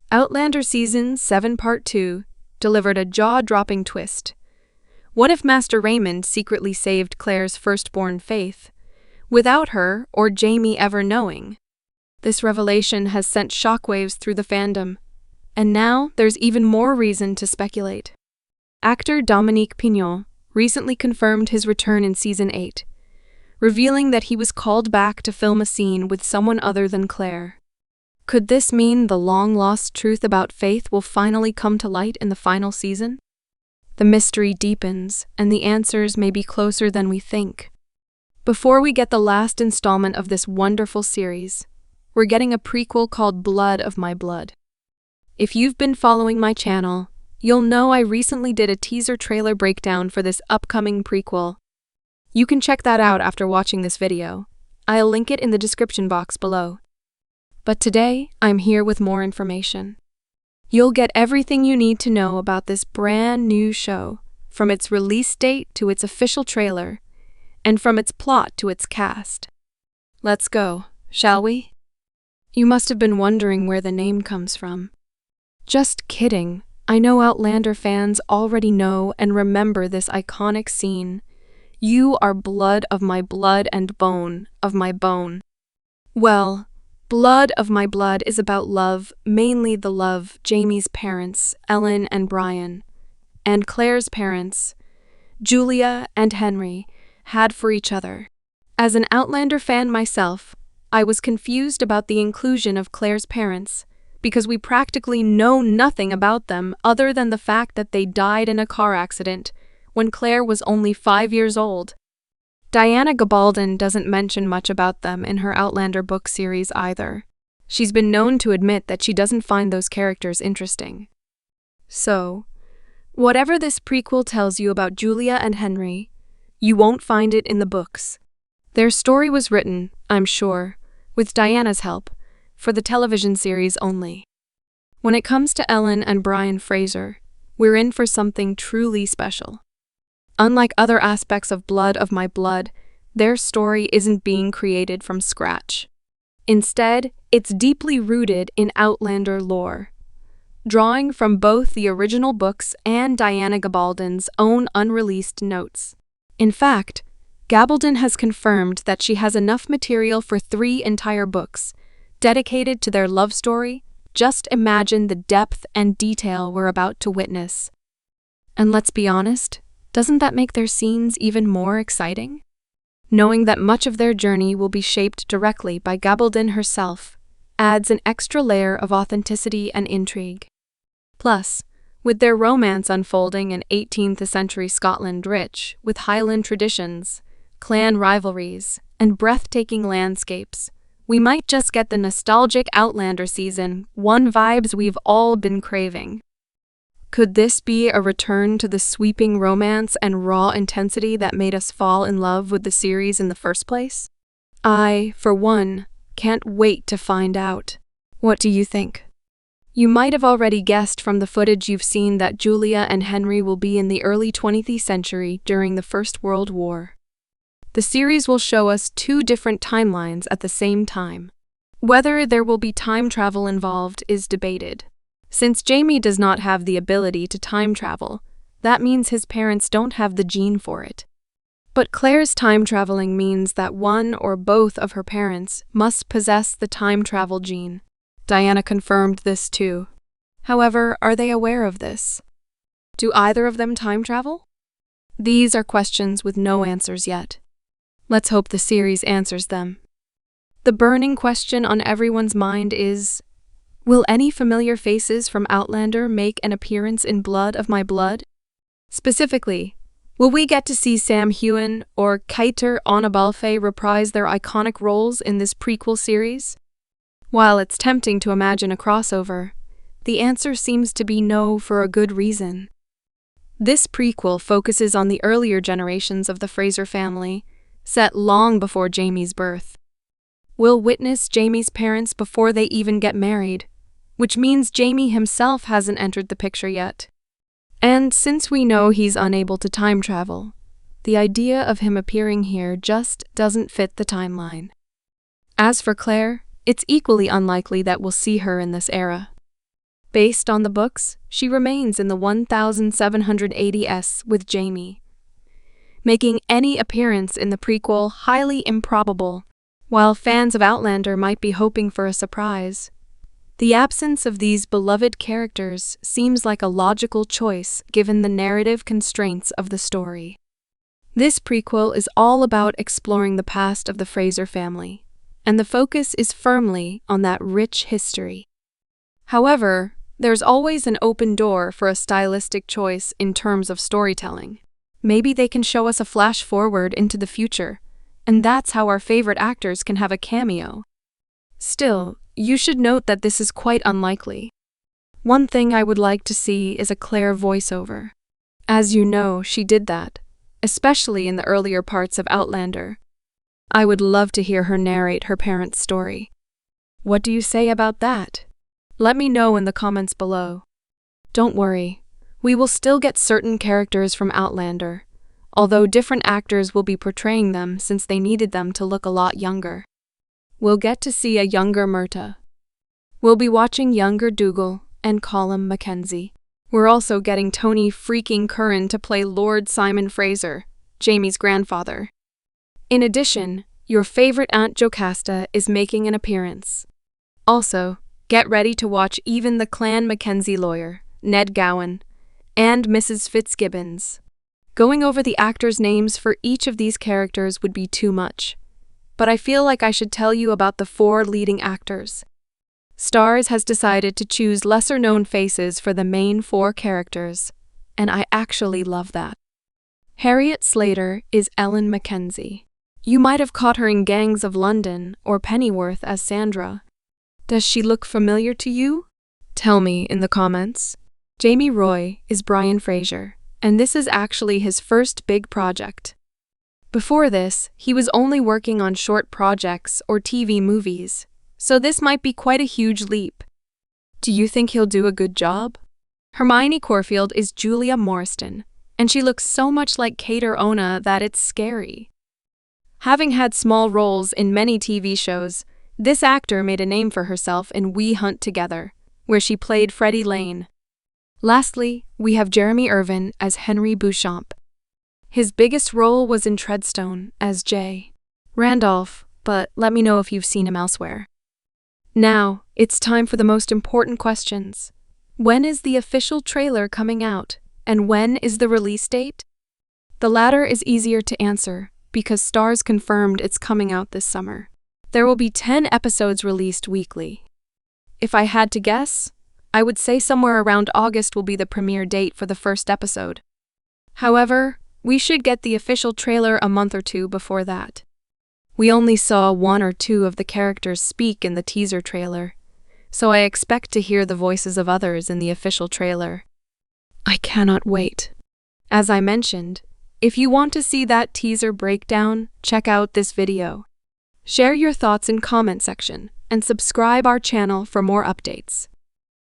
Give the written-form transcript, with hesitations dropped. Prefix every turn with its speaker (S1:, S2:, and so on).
S1: Outlander Season 7 Part 2 delivered a jaw-dropping twist. What if Master Raymond secretly saved Claire's firstborn Faith, without her or Jamie ever knowing? This revelation has sent shockwaves through the fandom, and now there's even more reason to speculate. Actor Dominique Pignon recently confirmed his return in Season 8, revealing that he was called back to film a scene with someone other than Claire. Could this mean the long-lost truth about Faith will finally come to light in the final season? The mystery deepens, and the answers may be closer than we think. Before we get the last installment of this wonderful series, we're getting a prequel called Blood of My Blood. If you've been following my channel, you'll know I recently did a teaser trailer breakdown for this upcoming prequel. You can check that out after watching this video. I'll link it in the description box below. But today, I'm here with more information. You'll get everything you need to know about this brand new show, from its release date to its official trailer, and from its plot to its cast. Let's go, shall we? You must have been wondering where the name comes from. Just kidding. I know Outlander fans already know and remember this iconic scene. You are blood of my blood and bone of my bone. Well, Blood of My Blood is about love, mainly the love Jamie's parents, Ellen and Brian, and Claire's parents, Julia and Henry, had for each other. As an Outlander fan myself, I was confused about the inclusion of Claire's parents, because we practically know nothing about them other than the fact that they died in a car accident when Claire was only 5 years old. Diana Gabaldon doesn't mention much about them in her Outlander book series either. She's been known to admit that she doesn't find those characters interesting. So, whatever this prequel tells you about Julia and Henry, you won't find it in the books. Their story was written, I'm sure, with Diana's help, for the television series only. When it comes to Ellen and Brian Fraser, we're in for something truly special. Unlike other aspects of Blood of My Blood, their story isn't being created from scratch. Instead, it's deeply rooted in Outlander lore, drawing from both the original books and Diana Gabaldon's own unreleased notes. In fact, Gabaldon has confirmed that she has enough material for 3 entire books, dedicated to their love story. Just imagine the depth and detail we're about to witness. And let's be honest, doesn't that make their scenes even more exciting? Knowing that much of their journey will be shaped directly by Gabaldon herself adds an extra layer of authenticity and intrigue. Plus, with their romance unfolding in 18th century Scotland rich with Highland traditions, clan rivalries, and breathtaking landscapes, we might just get the nostalgic Outlander Season 1 vibes we've all been craving. Could this be a return to the sweeping romance and raw intensity that made us fall in love with the series in the first place? I, for one, can't wait to find out. What do you think? You might have already guessed from the footage you've seen that Julia and Henry will be in the early 20th century during the First World War. The series will show us 2 different timelines at the same time. Whether there will be time travel involved is debated. Since Jamie does not have the ability to time travel, that means his parents don't have the gene for it. But Claire's time traveling means that one or both of her parents must possess the time travel gene. Diana confirmed this too. However, are they aware of this? Do either of them time travel? These are questions with no answers yet. Let's hope the series answers them. The burning question on everyone's mind is, will any familiar faces from Outlander make an appearance in Blood of My Blood? Specifically, will we get to see Sam Heughan or Keitir Onabalfe reprise their iconic roles in this prequel series? While it's tempting to imagine a crossover, the answer seems to be no for a good reason. This prequel focuses on the earlier generations of the Fraser family, set long before Jamie's birth. We'll witness Jamie's parents before they even get married, which means Jamie himself hasn't entered the picture yet. And since we know he's unable to time travel, the idea of him appearing here just doesn't fit the timeline. As for Claire, it's equally unlikely that we'll see her in this era. Based on the books, she remains in the 1780s with Jaime, making any appearance in the prequel highly improbable. While fans of Outlander might be hoping for a surprise, the absence of these beloved characters seems like a logical choice given the narrative constraints of the story. This prequel is all about exploring the past of the Fraser family, and the focus is firmly on that rich history. However, there's always an open door for a stylistic choice in terms of storytelling. Maybe they can show us a flash forward into the future, and that's how our favorite actors can have a cameo. Still, you should note that this is quite unlikely. One thing I would like to see is a Claire voiceover. As you know, she did that, especially in the earlier parts of Outlander. I would love to hear her narrate her parents' story. What do you say about that? Let me know in the comments below. Don't worry, we will still get certain characters from Outlander, although different actors will be portraying them since they needed them to look a lot younger. We'll get to see a younger Myrta. We'll be watching younger Dougal and Colum Mackenzie. We're also getting Tony freaking Curran to play Lord Simon Fraser, Jaime's grandfather. In addition, your favorite Aunt Jocasta is making an appearance. Also, get ready to watch even the Clan Mackenzie lawyer, Ned Gowan, and Mrs. Fitzgibbons. Going over the actors' names for each of these characters would be too much, but I feel like I should tell you about the 4 leading actors. Starz has decided to choose lesser-known faces for the main 4 characters, and I actually love that. Harriet Slater is Ellen Mackenzie. You might have caught her in Gangs of London or Pennyworth as Sandra. Does she look familiar to you? Tell me in the comments. Jaime Roy is Brian Fraser, and this is actually his first big project. Before this, he was only working on short projects or TV movies, so this might be quite a huge leap. Do you think he'll do a good job? Hermione Corfield is Julia Morriston, and she looks so much like Kate or Ona that it's scary. Having had small roles in many TV shows, this actor made a name for herself in We Hunt Together, where she played Freddie Lane. Lastly, we have Jeremy Irvin as Henry Beauchamp. His biggest role was in Treadstone as Jay Randolph, but let me know if you've seen him elsewhere. Now, it's time for the most important questions. When is the official trailer coming out, and when is the release date? The latter is easier to answer because Starz confirmed it's coming out this summer. There will be 10 episodes released weekly. If I had to guess, I would say somewhere around August will be the premiere date for the first episode. However, we should get the official trailer a month or 2 before that. We only saw 1 or 2 of the characters speak in the teaser trailer, so I expect to hear the voices of others in the official trailer. I cannot wait. As I mentioned, if you want to see that teaser breakdown, check out this video. Share your thoughts in comment section and subscribe our channel for more updates.